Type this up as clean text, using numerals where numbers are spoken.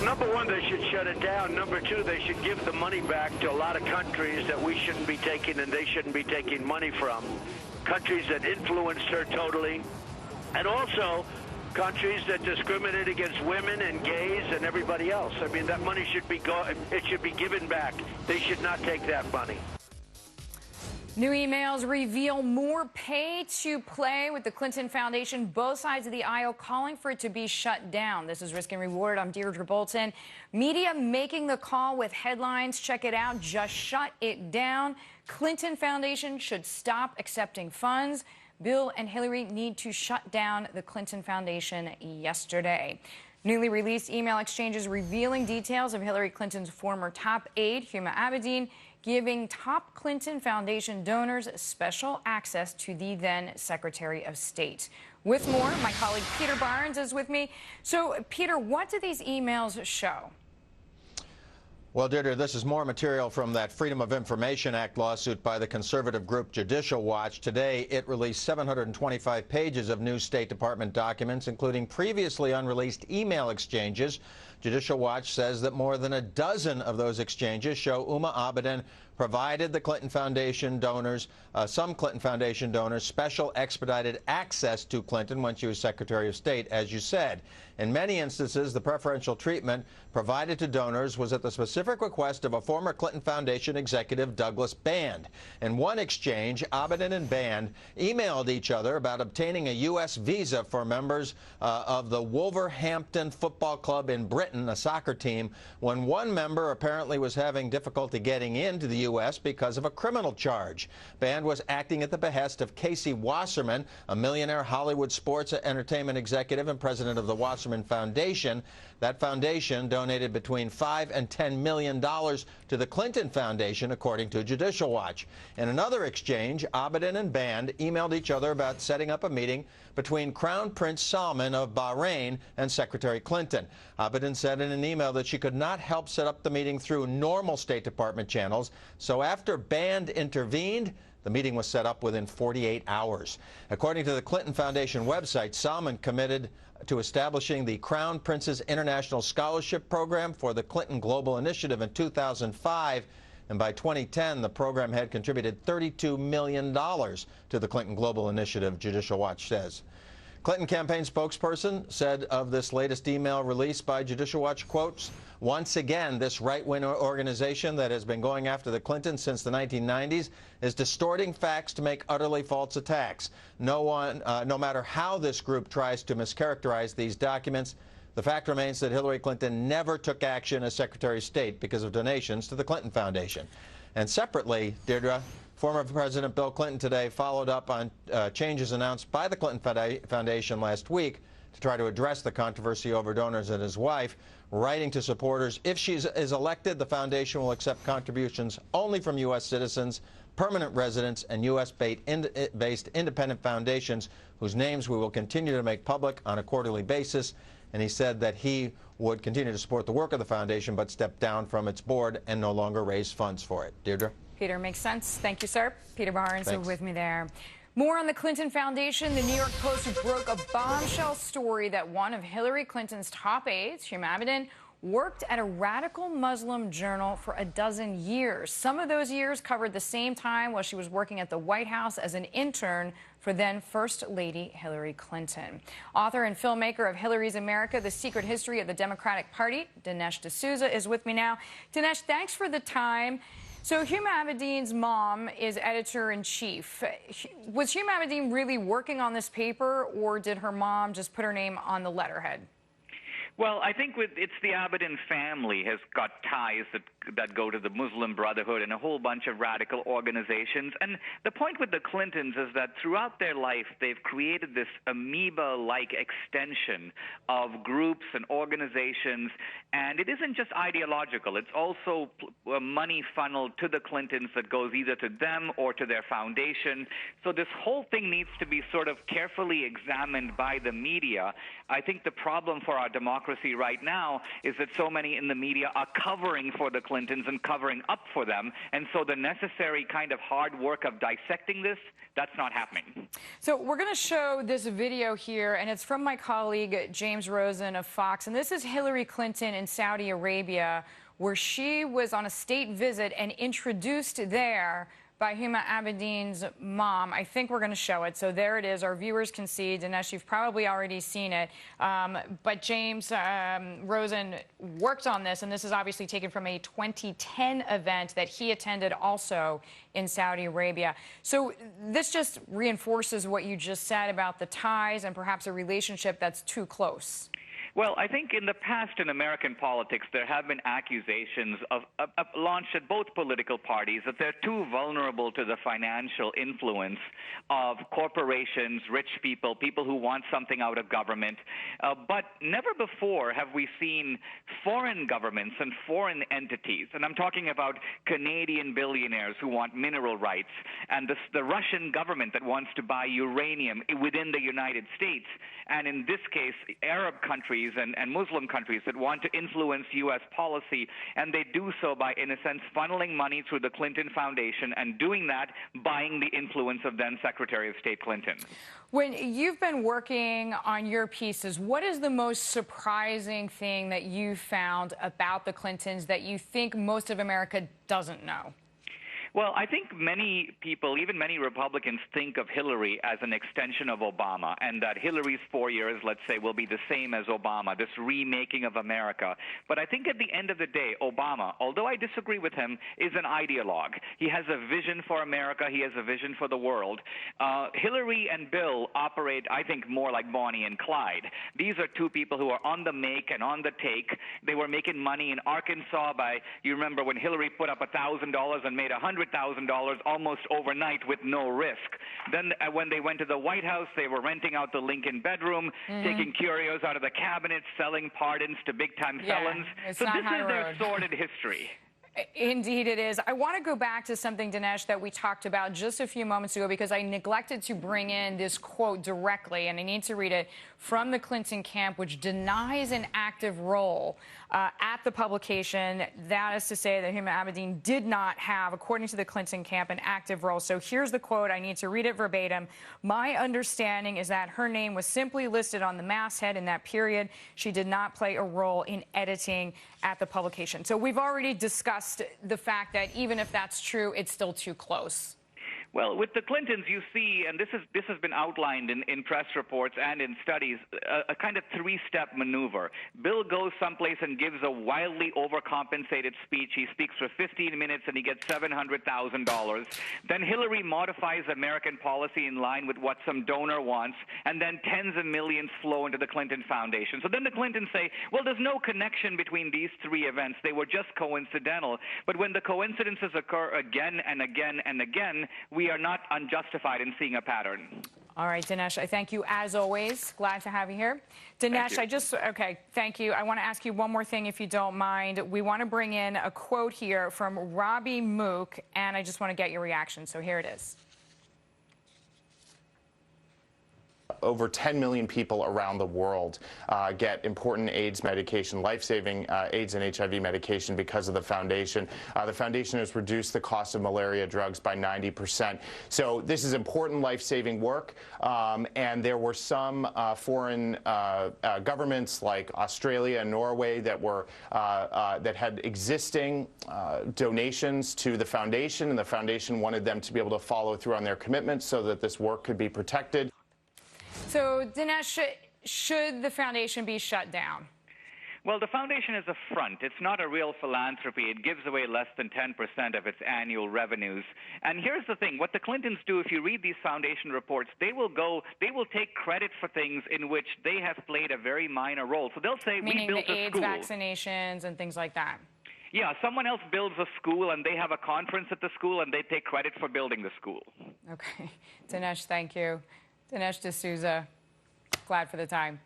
Number one, they should shut it down. Number two, they should give the money back to a lot of countries that we shouldn't be taking and they shouldn't be taking money from. Countries that influenced her totally. And also countries that discriminate against women and gays and everybody else. I mean, that money should be it should be given back. They should not take that money. New emails reveal more pay to play with the Clinton Foundation. Both sides of the aisle calling for it to be shut down. This is Risk and Reward. I'm Deirdre Bolton. Media making the call with headlines. Check it out. Just shut it down. Clinton Foundation should stop accepting funds. Bill and Hillary need to shut down the Clinton Foundation yesterday. Newly released email exchanges revealing details of Hillary Clinton's former top aide, Huma Abedin, giving top Clinton Foundation donors special access to the then Secretary of State. With more, my colleague Peter Barnes is with me. So, Peter, what do these emails show? Well, Deirdre, this is more material from that Freedom of Information Act lawsuit by the conservative group Judicial Watch. Today, it released 725 pages of new State Department documents, including previously unreleased email exchanges. Judicial Watch says that more than a dozen of those exchanges show Huma Abedin provided the Clinton Foundation donors, some Clinton Foundation donors, special expedited access to Clinton when she was Secretary of State, as you said. In many instances, the preferential treatment provided to donors was at the specific request of a former Clinton Foundation executive, Douglas Band. In one exchange, Abedin and Band emailed each other about obtaining a U.S. visa for members of the Wolverhampton Football Club in Britain, a soccer team, when one member apparently was having difficulty getting into the U.S. because of a criminal charge. Band was acting at the behest of Casey Wasserman, a millionaire Hollywood sports entertainment executive and president of the Wasserman Foundation. That foundation donated between $5 and $10 million to the Clinton Foundation, according to Judicial Watch. In another exchange, Abedin and Band emailed each other about setting up a meeting between Crown Prince Salman of Bahrain and Secretary Clinton. Abedin said in an email that she could not help set up the meeting through normal State Department channels, so after Band intervened, the meeting was set up within 48 hours. According to the Clinton Foundation website, Salman committed to establishing the Crown Prince's International Scholarship Program for the Clinton Global Initiative in 2005, and by 2010, the program had contributed $32 million to the Clinton Global Initiative, Judicial Watch says. Clinton campaign spokesperson said of this latest email released by Judicial Watch, quotes, "Once again, this right-wing organization that has been going after the Clintons since the 1990s is distorting facts to make utterly false attacks. No matter how this group tries to mischaracterize these documents, the fact remains that Hillary Clinton never took action as Secretary of State because of donations to the Clinton Foundation." And separately, Deirdre, former President Bill Clinton today followed up on changes announced by the Clinton Foundation last week to try to address the controversy over donors and his wife, writing to supporters, if she is elected, the foundation will accept contributions only from U.S. citizens, permanent residents, and U.S.-based independent foundations whose names we will continue to make public on a quarterly basis. And he said that he would continue to support the work of the foundation but step down from its board and no longer raise funds for it. Deirdre? Peter, makes sense. Thank you, sir. Peter Barnes with me there. More on the Clinton Foundation. The New York Post broke a bombshell story that one of Hillary Clinton's top aides, Huma Abedin, worked at a radical Muslim journal for a dozen years. Some of those years covered the same time while she was working at the White House as an intern for then First Lady Hillary Clinton. Author and filmmaker of Hillary's America, The Secret History of the Democratic Party, Dinesh D'Souza, is with me now. Dinesh, thanks for the time. So Huma Abedin's mom is editor-in-chief. Was Huma Abedin really working on this paper, or did her mom just put her name on the letterhead? Well, I think it's the Abedin family has got ties that go to the Muslim Brotherhood and a whole bunch of radical organizations. And the point with the Clintons is that throughout their life, they've created this amoeba-like extension of groups and organizations. And it isn't just ideological. It's also money funneled to the Clintons that goes either to them or to their foundation. So this whole thing needs to be sort of carefully examined by the media. I think the problem for our democracy hypocrisy right now is that so many in the media are covering for the Clintons and covering up for them. And so the necessary kind of hard work of dissecting this, that's not happening. So we're going to show this video here, and it's from my colleague James Rosen of Fox. And this is Hillary Clinton in Saudi Arabia, where she was on a state visit and introduced there by Huma Abedin's mom. I think we're going to show it. So there it is. Our viewers can see. Dinesh, you've probably already seen it. But James Rosen worked on this, and this is obviously taken from a 2010 event that he attended also in Saudi Arabia. So this just reinforces what you just said about the ties and perhaps a relationship that's too close. Well, I think in the past in American politics, there have been accusations of launched at both political parties that they're too vulnerable to the financial influence of corporations, rich people, people who want something out of government. But never before have we seen foreign governments and foreign entities, and I'm talking about Canadian billionaires who want mineral rights, and the Russian government that wants to buy uranium within the United States, and in this case, Arab countries and Muslim countries that want to influence U.S. policy, and they do so by, in a sense, funneling money through the Clinton Foundation and doing that, buying the influence of then Secretary of State Clinton. When you've been working on your pieces, what is the most surprising thing that you found about the Clintons that you think most of America doesn't know? Well, I think many people, even many Republicans, think of Hillary as an extension of Obama, and that Hillary's 4 years, let's say, will be the same as Obama, this remaking of America. But I think at the end of the day, Obama, although I disagree with him, is an ideologue. He has a vision for America. He has a vision for the world. Hillary and Bill operate, I think, more like Bonnie and Clyde. These are two people who are on the make and on the take. They were making money in Arkansas by, you remember when Hillary put up $1,000 and made $100,000 almost overnight with no risk. Then when they went to the White House, they were renting out the Lincoln bedroom, taking curios out of the cabinet, selling pardons to big-time felons. So this is their sordid history. Indeed it is. I want to go back to something, Dinesh, that we talked about just a few moments ago because I neglected to bring in this quote directly, and I need to read it from the Clinton camp, which denies an active role at the publication. That is to say that Huma Abedin did not have, according to the Clinton camp, an active role. So here's the quote. I need to read it verbatim. My understanding is that her name was simply listed on the masthead in that period. She did not play a role in editing at the publication. So we've already discussed the fact that even if that's true, it's still too close. Well, with the Clintons, you see, and this has been outlined in press reports and in studies, a kind of three-step maneuver. Bill goes someplace and gives a wildly overcompensated speech. He speaks for 15 minutes and he gets $700,000. Then Hillary modifies American policy in line with what some donor wants, and then tens of millions flow into the Clinton Foundation. So then the Clintons say, well, there's no connection between these three events. They were just coincidental. But when the coincidences occur again and again and again, we are not unjustified in seeing a pattern. All right, Dinesh, I thank you as always. Glad to have you here. Dinesh, thank you. I want to ask you one more thing, if you don't mind. We want to bring in a quote here from Robbie Mook, and I just want to get your reaction. So here it is. Over 10 million people around the world get important AIDS medication, life-saving AIDS and HIV medication because of the foundation. The foundation has reduced the cost of malaria drugs by 90%. So this is important life-saving work, and there were some foreign governments like Australia and Norway that were that had existing donations to the foundation, and the foundation wanted them to be able to follow through on their commitments so that this work could be protected. So, Dinesh, should the foundation be shut down? Well, the foundation is a front. It's not a real philanthropy. It gives away less than 10% of its annual revenues. And here's the thing. What the Clintons do, if you read these foundation reports, they will take credit for things in which they have played a very minor role. So they'll say, we built a school. Meaning the AIDS vaccinations and things like that. Yeah, someone else builds a school, and they have a conference at the school, and they take credit for building the school. Okay. Dinesh, thank you. Dinesh D'Souza, glad for the time.